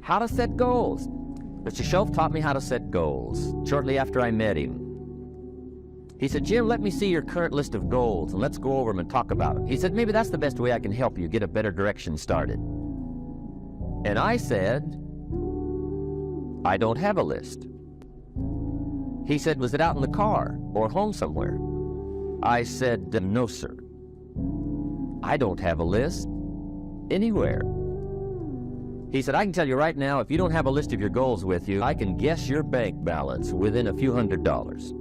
How to set goals. Mr. Shelf taught me how to set goals shortly after I met him. He said, Jim, let me see your current list of goals and let's go over them and talk about them. He said, maybe that's the best way I can help you get a better direction started. And I said, I don't have a list. He said, was it out in the car or home somewhere? I said, no, sir. I don't have a list anywhere. He said, I can tell you right now, if you don't have a list of your goals with you, I can guess your bank balance within a few $100s.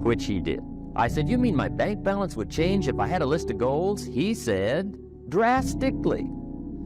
Which he did. I said, you mean my bank balance would change if I had a list of goals? He said, drastically.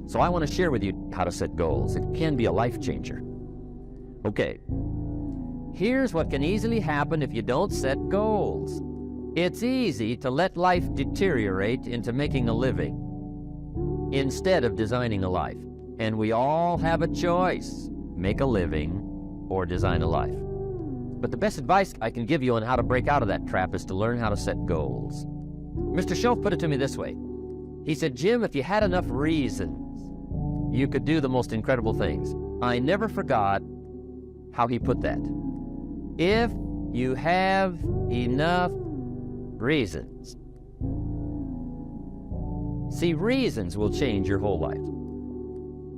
So I want to share with you how to set goals. It can be a life changer. Okay. Here's what can easily happen if you don't set goals. It's easy to let life deteriorate into making a living instead of designing a life. And we all have a choice, make a living or design a life. But the best advice I can give you on how to break out of that trap is to learn how to set goals. Mr. Shelf put it to me this way. He said, Jim, if you had enough reasons, you could do the most incredible things. I never forgot how he put that. If you have enough reasons. See, reasons will change your whole life.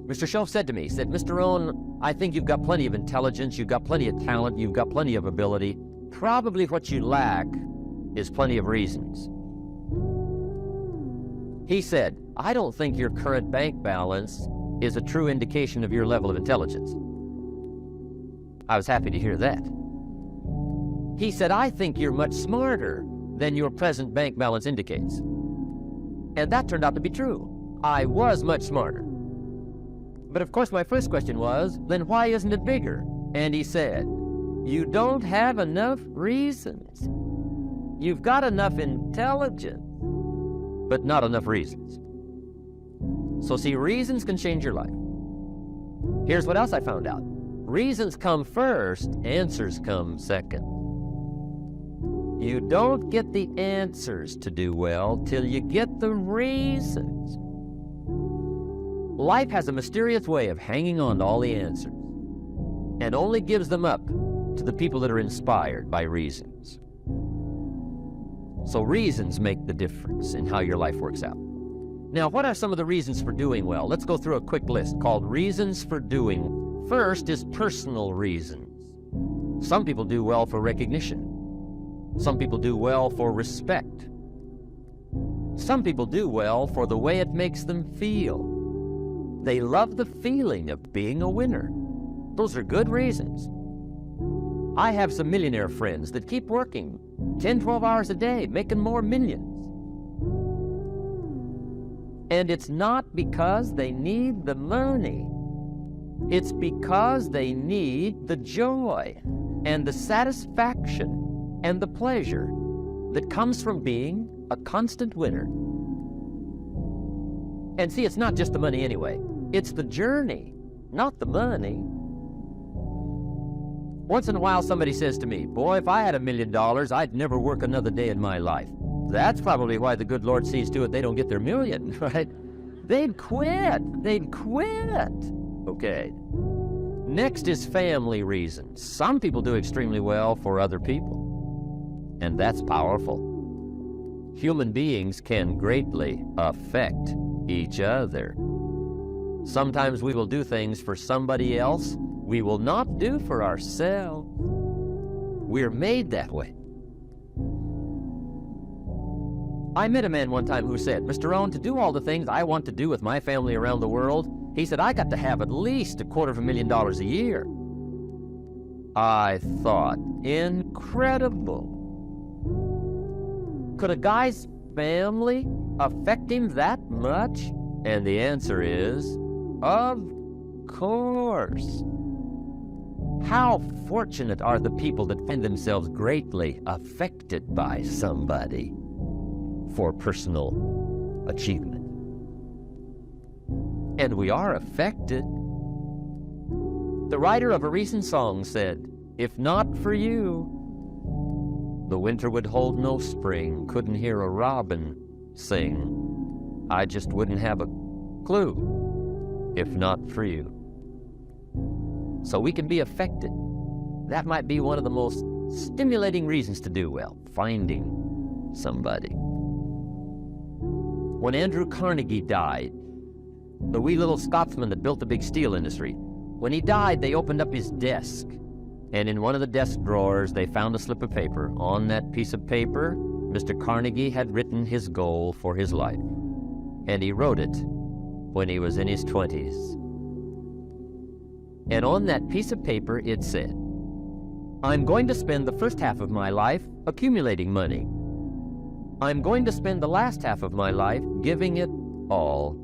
Mr. Shelf said to me, he said, Mr. Rohn, I think you've got plenty of intelligence, you've got plenty of talent, you've got plenty of ability. Probably what you lack is plenty of reasons. He said, I don't think your current bank balance is a true indication of your level of intelligence. I was happy to hear that. He said, I think you're much smarter than your present bank balance indicates. And that turned out to be true. I was much smarter. But of course my first question was, then why isn't it bigger? And he said, you don't have enough reasons. You've got enough intelligence, but not enough reasons. So see, reasons can change your life. Here's what else I found out. Reasons come first, answers come second. You don't get the answers to do well till you get the reasons. Life has a mysterious way of hanging on to all the answers and only gives them up to the people that are inspired by reasons. So reasons make the difference in how your life works out. Now, what are some of the reasons for doing well? Let's go through a quick list called reasons for doing well. First is personal reasons. Some people do well for recognition. Some people do well for respect. Some people do well for the way it makes them feel. They love the feeling of being a winner. Those are good reasons. I have some millionaire friends that keep working 10, 12 hours a day, making more millions. And it's not because they need the money. It's because they need the joy and the satisfaction and the pleasure that comes from being a constant winner. And see, it's not just the money anyway. It's the journey, not the money. Once in a while somebody says to me, boy, if I had $1 million, I'd never work another day in my life. That's probably why the good Lord sees to it they don't get their million, right? They'd quit. They'd quit. Okay. Next is family reasons. Some people do extremely well for other people, and that's powerful. Human beings can greatly affect each other. Sometimes we will do things for somebody else we will not do for ourselves. We're made that way. I met a man one time who said, Mr. Rohn, to do all the things I want to do with my family around the world, he said, I got to have at least $250,000 a year. I thought, incredible. Could a guy's family affect him that much? And the answer is, of course. How fortunate are the people that find themselves greatly affected by somebody for personal achievement. And we are affected. The writer of a recent song said, if not for you, the winter would hold no spring, couldn't hear a robin sing. I just wouldn't have a clue. if not for you. So we can be affected. That might be one of the most stimulating reasons to do well, finding somebody. When Andrew Carnegie died, the wee little Scotsman that built the big steel industry, when he died, they opened up his desk. And in one of the desk drawers, they found a slip of paper. On that piece of paper, Mr. Carnegie had written his goal for his life. And he wrote it when he was in his 20s. And on that piece of paper, it said, I'm going to spend the first half of my life accumulating money. I'm going to spend the last half of my life giving it all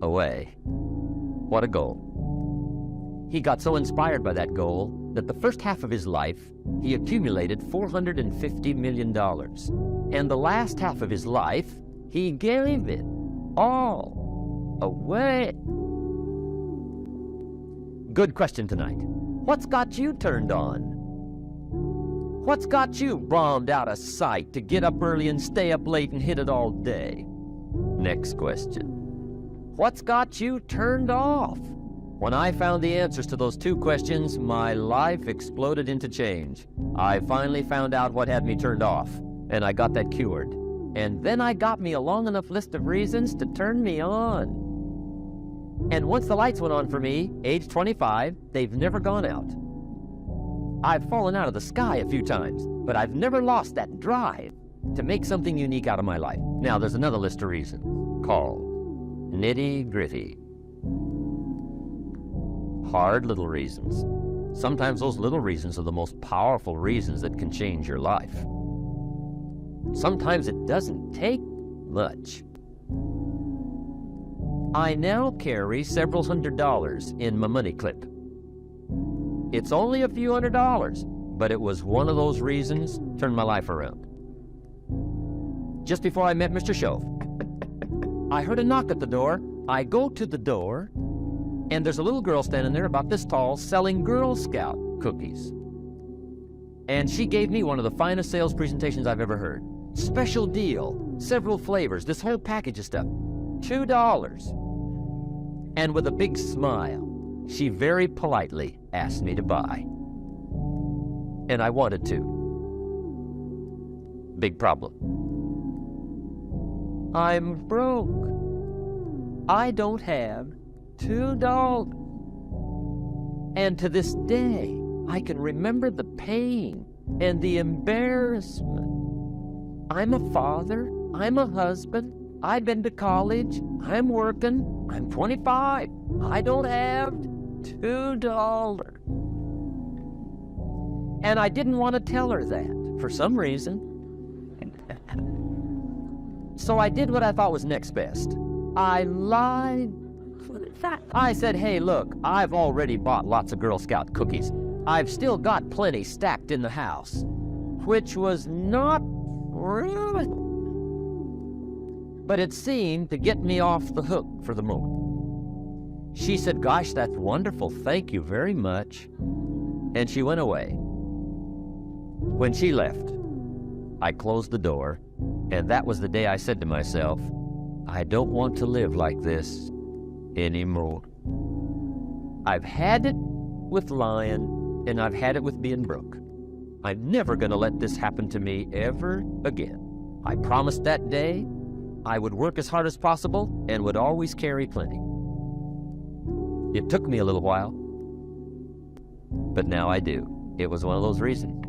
away. What a goal. He got so inspired by that goal that the first half of his life, he accumulated $450 million. And the last half of his life, he gave it all away. Good question tonight. What's got you turned on? What's got you bombed out of sight to get up early and stay up late and hit it all day? Next question. What's got you turned off? When I found the answers to those two questions, my life exploded into change. I finally found out what had me turned off, and I got that cured. And then I got me a long enough list of reasons to turn me on. And once the lights went on for me, age 25, they've never gone out. I've fallen out of the sky a few times, but I've never lost that drive to make something unique out of my life. Now, there's another list of reasons called nitty-gritty. Hard little reasons. Sometimes those little reasons are the most powerful reasons that can change your life. Sometimes it doesn't take much. I now carry several $100s in my money clip. It's only a few $100s, but it was one of those reasons turned my life around. Just before I met Mr. Schoaf, I heard a knock at the door. I go to the door, and there's a little girl standing there about this tall selling Girl Scout cookies. And she gave me one of the finest sales presentations I've ever heard. Special deal, several flavors, this whole package of stuff, $2. And with a big smile, she very politely asked me to buy. And I wanted to. Big problem. I'm broke. I don't have $2. And to this day, I can remember the pain and the embarrassment. I'm a father. I'm a husband. I've been to college. I'm working. I'm 25. I don't have $2. And I didn't want to tell her that for some reason. So I did what I thought was next best. I lied. I said, hey, look, I've already bought lots of Girl Scout cookies. I've still got plenty stacked in the house, which was not really, but it seemed to get me off the hook for the moment. She said, gosh, that's wonderful. Thank you very much. And she went away. When she left, I closed the door, and that was the day I said to myself, I don't want to live like this anymore. I've had it with lying, and I've had it with being broke. I'm never going to let this happen to me ever again. I promised that day I would work as hard as possible and would always carry plenty. It took me a little while, but now I do. It was one of those reasons.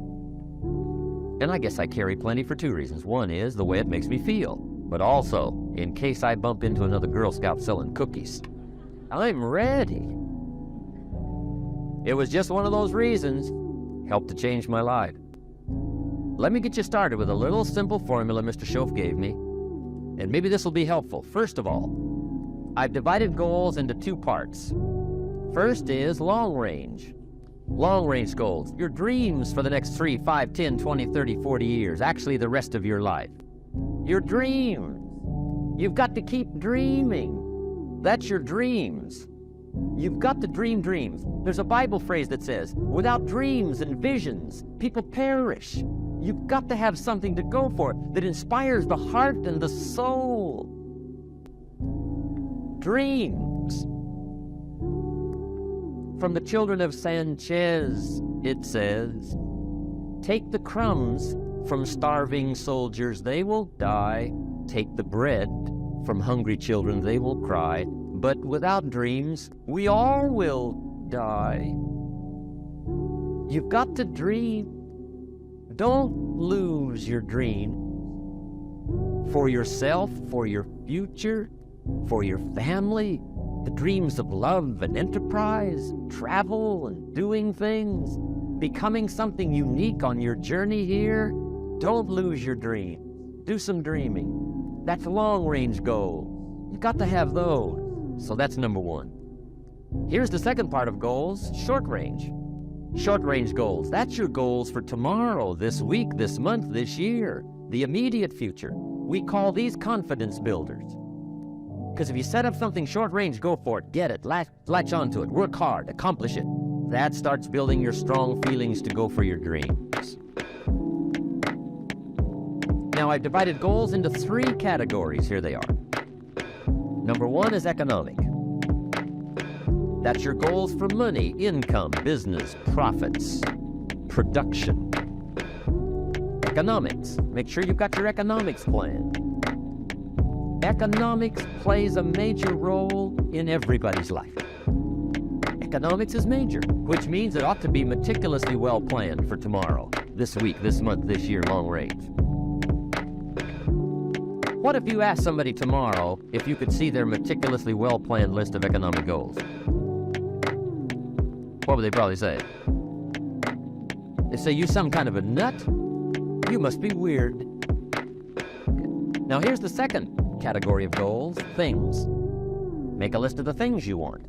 And I guess I carry plenty for two reasons. One is the way it makes me feel, but also in case I bump into another Girl Scout selling cookies. I'm ready. It was just one of those reasons, helped to change my life. Let me get you started with a little simple formula Mr. Schoaf gave me, and maybe this will be helpful. First of all, I've divided goals into two parts. First is long range. Long range goals, your dreams for the next 3, 5, 10, 20, 30, 40 years, actually the rest of your life. Your dreams. You've got to keep dreaming. That's your dreams. You've got to dream dreams. There's a Bible phrase that says, without dreams and visions, people perish. You've got to have something to go for that inspires the heart and the soul. Dreams. from the children of Sanchez, it says, take the crumbs from starving soldiers, they will die. Take the bread from hungry children, they will cry. But without dreams, we all will die. You've got to dream. Don't lose your dream. For yourself, for your future, for your family, the dreams of love and enterprise, travel and doing things, becoming something unique on your journey here. Don't lose your dream. Do some dreaming. That's a long-range goal. You've got to have those. So that's number one. Here's the second part of goals, short range. Short-range goals. That's your goals for tomorrow, this week, this month, this year, the immediate future. We call these confidence builders. Because if you set up something short-range, go for it, get it, latch onto it, work hard, accomplish it. That starts building your strong feelings to go for your dreams. Now, I've divided goals into 3 categories. Here they are. Number 1 is economic. That's your goals for money, income, business, profits, production. Economics. Make sure you've got your economics plan. Economics plays a major role in everybody's life. Economics is major, which means it ought to be meticulously well planned for tomorrow, this week, this month, this year, long range. What if you asked somebody tomorrow if you could see their meticulously well-planned list of economic goals? What would they probably say? They say, you some kind of a nut? You must be weird. Now here's the second category of goals, things. Make a list of the things you want.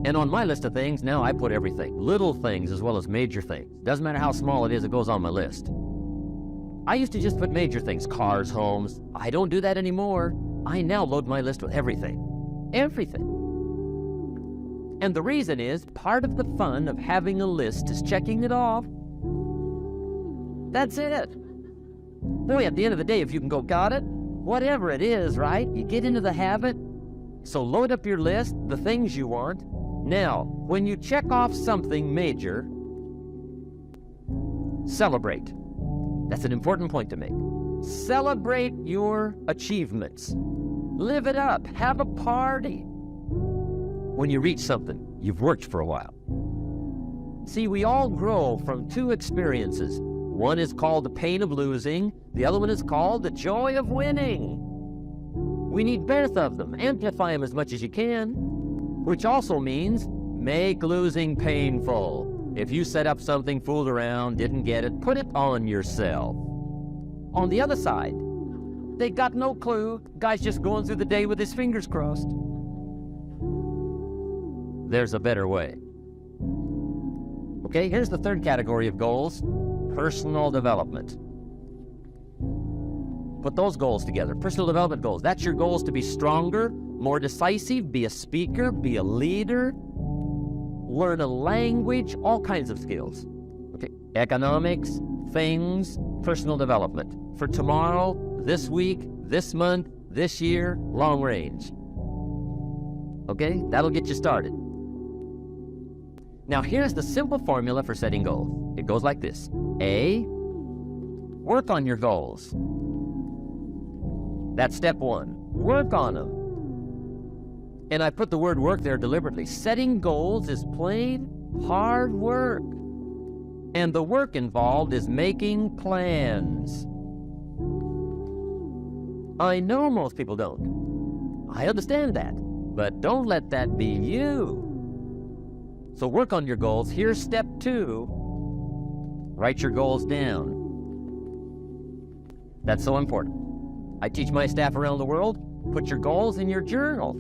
And on my list of things, now I put everything. Little things as well as major things. Doesn't matter how small it is, it goes on my list. I used to just put major things, cars, homes. I don't do that anymore. I now load my list with everything. Everything. And the reason is, part of the fun of having a list is checking it off. That's it. Boy, at the end of the day, if you can go, got it, whatever it is, right? You get into the habit. So load up your list, the things you want. Now, when you check off something major, celebrate. That's an important point to make. Celebrate your achievements. Live it up. Have a party. When you reach something, you've worked for a while. See, we all grow from 2 experiences. One is called the pain of losing. The other one is called the joy of winning. We need both of them. Amplify them as much as you can, which also means make losing painful. If you set up something, fooled around, didn't get it, put it on yourself. On the other side, they got no clue. Guy's just going through the day with his fingers crossed. There's a better way. Okay, here's the third category of goals, personal development. Put those goals together, personal development goals. That's your goals to be stronger, more decisive, be a speaker, be a leader, learn a language, all kinds of skills. Okay, economics, things, personal development. For tomorrow, this week, this month, this year, long range. Okay, that'll get you started. Now here's the simple formula for setting goals. It goes like this. A, work on your goals. That's step 1. Work on them. And I put the word work there deliberately. Setting goals is plain hard work. And the work involved is making plans. I know most people don't. I understand that. But don't let that be you. So work on your goals. Here's step 2. Write your goals down. That's so important. I teach my staff around the world, put your goals in your journal.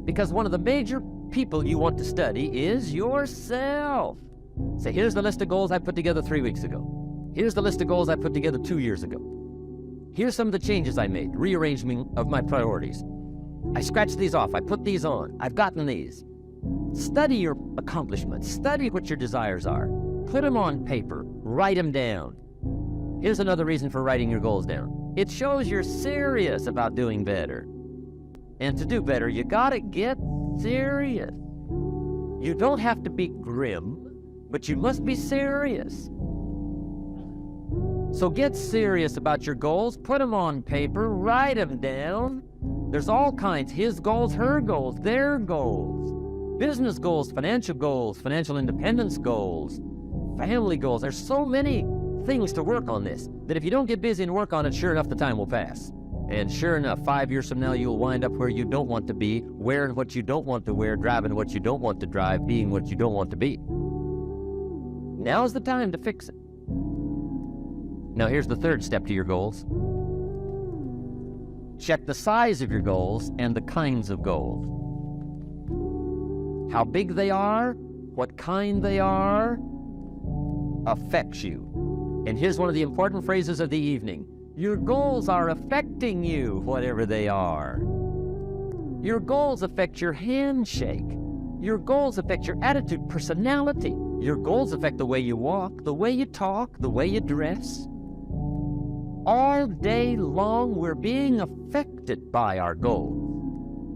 Because one of the major people you want to study is yourself. So here's the list of goals I put together 3 weeks ago. Here's the list of goals I put together 2 years ago. Here's some of the changes I made, rearrangement of my priorities. I scratched these off, I put these on, I've gotten these. Study your accomplishments, study what your desires are. Put them on paper, write them down. Here's another reason for writing your goals down. It shows you're serious about doing better. And to do better, you gotta get serious. You don't have to be grim, but you must be serious. So get serious about your goals, put them on paper, write them down. There's all kinds, his goals, her goals, their goals. Business goals, financial independence goals, family goals. There's so many things to work on this, that if you don't get busy and work on it, sure enough, the time will pass. And sure enough, 5 years from now, you'll wind up where you don't want to be, wearing what you don't want to wear, driving what you don't want to drive, being what you don't want to be. Now's the time to fix it. Now here's the third step to your goals. Check the size of your goals and the kinds of goals. How big they are, what kind they are, affects you. And here's one of the important phrases of the evening. Your goals are affecting you, whatever they are. Your goals affect your handshake. Your goals affect your attitude, personality. Your goals affect the way you walk, the way you talk, the way you dress. All day long, we're being affected by our goals.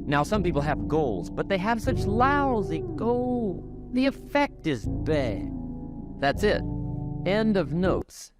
Now, some people have goals, but they have such lousy goals. The effect is bad. That's it. End of notes.